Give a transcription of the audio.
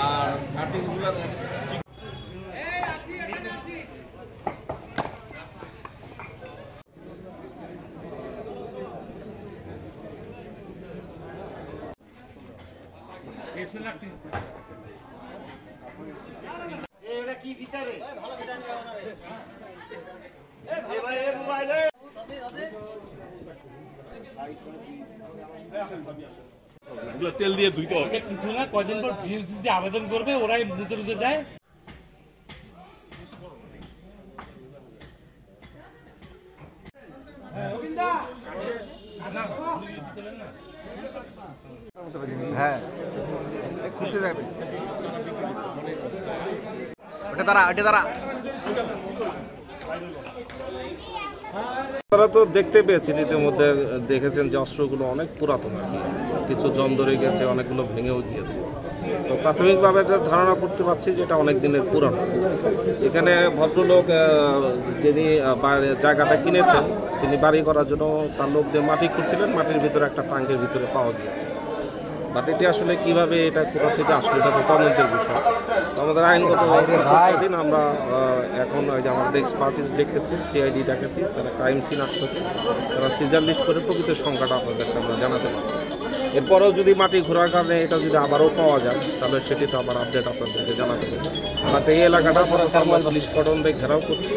আর আর্টিস্টগুলো তেল দিয়ে ধুইতে হবে কিছু না, কয়দিন পর ভিএলসিসি আবেদন করবে, ওরাই মুছে মুছে যায়। হ্যাঁ ঘুরতে যাবে ওটা তারা তারা তো দেখতে পেয়েছেন, ইতিমধ্যে দেখেছেন যে অস্ত্রগুলো অনেক পুরাতন আর কি, কিছু জং ধরে গেছে, অনেকগুলো ভেঙেও গিয়েছে। তো প্রাথমিকভাবে একটা ধারণা করতে পারছি যে এটা অনেক দিনের পুরানো। এখানে ভদ্রলোক যিনি জায়গাটা কিনেছেন, তিনি বাড়ি করার জন্য তার লোক দিয়ে মাটি খুঁড়ছিলেন, মাটির ভিতরে একটা ট্যাঙ্কের ভিতরে পাওয়া গিয়েছে। বাট এটি আসলে কীভাবে এটা কোথা থেকে আসলে এটা তো তদন্তের বিষয়। আমাদের আইনগত দিন আমরা এখন ওই যে আমাদের এক্সপার্টিস ডেকেছি, সিআইডি ডেকেছি, তারা ক্রাইম সিন আসতেছে, তারা সিজার লিস্ট করে প্রকৃত সংখ্যাটা আপনাদেরকে আমরা জানাতে পারবো। এরপরেও যদি মাটি ঘোরার কারণে এটা যদি আবারও পাওয়া যায়, তাহলে সেটি তো আবার আপডেট আপনাদেরকে জানাতে পারবো। বাট এই এলাকাটা আমরা থার্মাল পুলিশ কর্ডন দিয়ে ঘেরাও করছি।